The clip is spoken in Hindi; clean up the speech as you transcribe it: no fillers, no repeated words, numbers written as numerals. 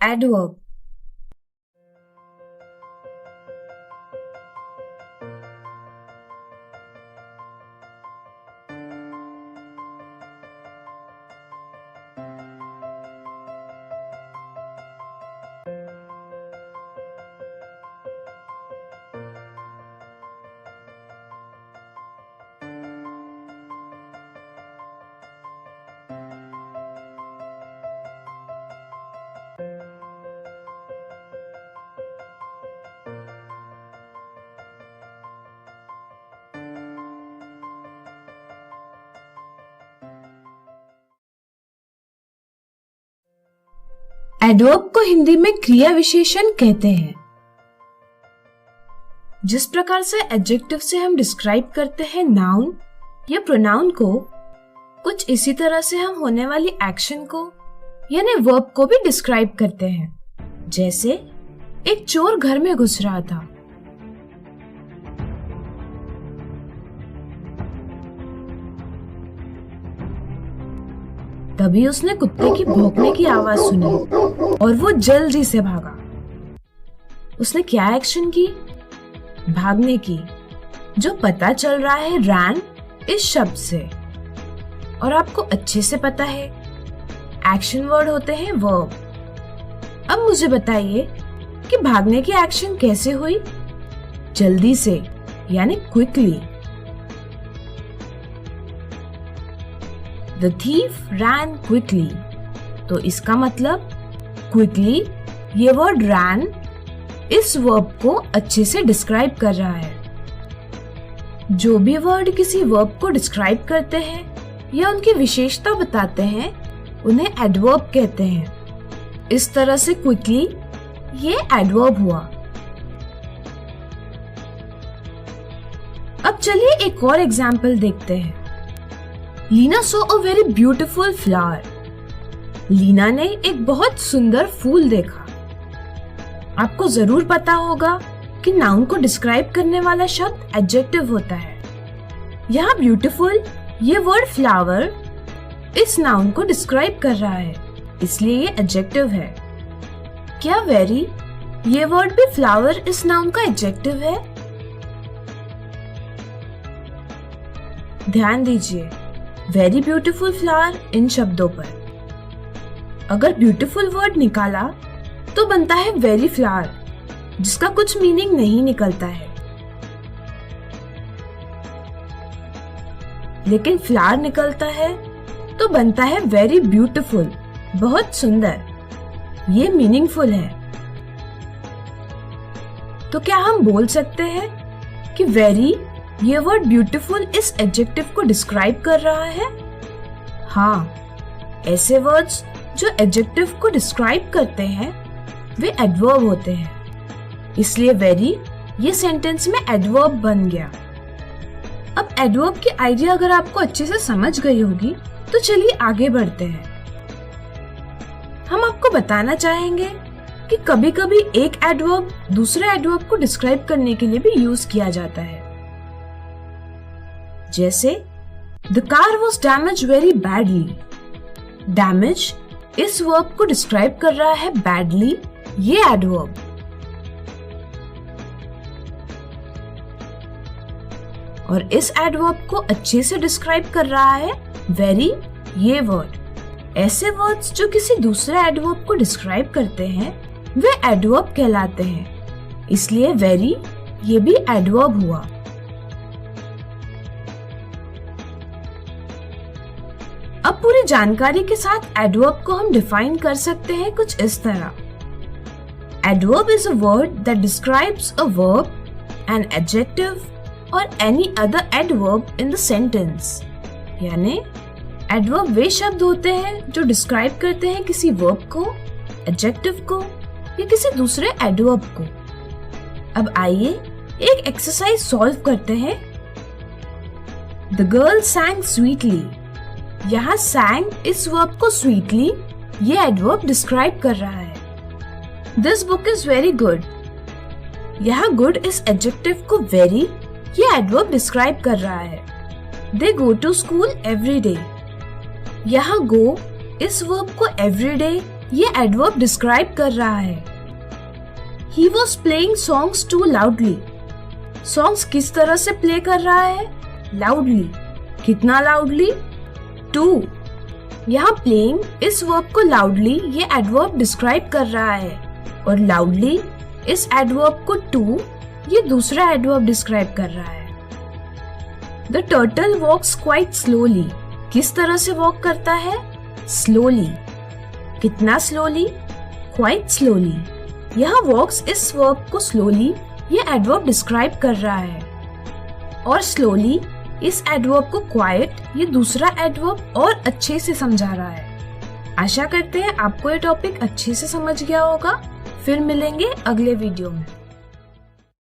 Adverb. एडवर्ब को हिंदी में क्रिया विशेषण कहते हैं। जिस प्रकार से एडजेक्टिव से हम डिस्क्राइब करते हैं नाउन या प्रोनाउन को, कुछ इसी तरह से हम होने वाली एक्शन को यानी वर्ब को भी डिस्क्राइब करते हैं। जैसे एक चोर घर में घुस रहा था। तभी उसने कुत्ते की भौंकने की आवाज सुनी और वो जल्दी से भागा। उसने क्या एक्शन की? भागने की, जो पता चल रहा है रैन इस शब्द से, और आपको अच्छे से पता है एक्शन वर्ड होते हैं वर्ब। अब मुझे बताइए कि भागने की एक्शन कैसे हुई? जल्दी से यानी quickly. The thief ran quickly। तो इसका मतलब क्विकली, ये वर्ड ran इस वर्ब को अच्छे से डिस्क्राइब कर रहा है। जो भी वर्ड किसी वर्ब को डिस्क्राइब करते हैं या उनकी विशेषता बताते हैं, उन्हें एडवर्ब कहते हैं। इस तरह से क्विकली ये एडवर्ब हुआ। अब चलिए एक और एग्जाम्पल देखते हैं। Leena saw a very beautiful flower. Leena ने एक बहुत सुंदर फूल देखा। आपको जरूर पता होगा कि नाउन को डिस्क्राइब करने वाला शब्द एडजेक्टिव होता है। यहाँ ब्यूटिफुल ये वर्ड फ्लावर इस नाउन को डिस्क्राइब कर रहा है, इसलिए ये एडजेक्टिव है। क्या वेरी ये वर्ड भी फ्लावर इस नाउन का एडजेक्टिव है? ध्यान दीजिए, वेरी ब्यूटीफुल फ्लावर इन शब्दों पर। अगर ब्यूटीफुल वर्ड निकाला तो बनता है वेरी फ्लावर, जिसका कुछ मीनिंग नहीं निकलता है। लेकिन फ्लावर निकलता है तो बनता है वेरी ब्यूटीफुल, बहुत सुंदर। ये मीनिंगफुल है। तो क्या हम बोल सकते हैं कि वेरी ये वर्ड ब्यूटीफुल इस एडजेक्टिव को डिस्क्राइब कर रहा है? हाँ, ऐसे वर्ड्स जो एडजेक्टिव को डिस्क्राइब करते हैं वे एडवर्ब होते हैं। इसलिए वेरी ये सेंटेंस में एडवर्ब बन गया। अब एडवर्ब की आइडिया अगर आपको अच्छे से समझ गई होगी तो चलिए आगे बढ़ते हैं। हम आपको बताना चाहेंगे कि कभी-कभी एक एडवर्ब दूसरे एडवर्ब को डिस्क्राइब करने के लिए भी यूज किया जाता है। जैसे The car was damaged very badly। Damage इस वर्ब को डिस्क्राइब कर रहा है badly, ये एडवर्ब। और इस एडवर्ब को अच्छे से डिस्क्राइब कर रहा है very, ये वर्ड। ऐसे वर्ड्स जो किसी दूसरे एडवर्ब को डिस्क्राइब करते हैं वे एडवर्ब कहलाते हैं। इसलिए very ये भी एडवर्ब हुआ। अब पूरी जानकारी के साथ एडवर्ब को हम डिफाइन कर सकते हैं कुछ इस तरह। Adverb is a word that describes a verb, an adjective और any other adverb in the sentence. यानी एडवर्ब वे शब्द होते हैं जो डिस्क्राइब करते हैं किसी वर्ब को, एडजेक्टिव को या किसी दूसरे एडवर्ब को। अब आइए एक एक्सरसाइज सॉल्व करते हैं। The girl sang sweetly. यहाँ sang इस वर्ब को स्वीटली ये एडवर्ब डिस्क्राइब कर रहा है। This book is very good. यहाँ गुड इस एडजेक्टिव को वेरी ये एडवर्ब डिस्क्राइब कर रहा है। They go to school every day. यहाँ गो इस वर्ब को एवरी डे ये एडवर्ब डिस्क्राइब कर रहा है। He was playing songs too loudly. Songs किस तरह से प्ले कर रहा है? Loudly. कितना loudly? Too. यहाँ playing इस वर्ब को loudly ये एडवर्ब डिस्क्राइब कर रहा है और loudly इस एडवर्ब को too ये दूसरा एडवर्ब डिस्क्राइब कर रहा है। The turtle walks quite slowly. किस तरह से वॉक करता है? Slowly. कितना slowly? Quite slowly. यहाँ walks इस वर्ब को slowly ये एडवर्ब डिस्क्राइब कर रहा है और slowly इस एडवर्ब को quiet ये दूसरा एडवर्ब और अच्छे से समझा रहा है। आशा करते हैं आपको ये टॉपिक अच्छे से समझ गया होगा। फिर मिलेंगे अगले वीडियो में।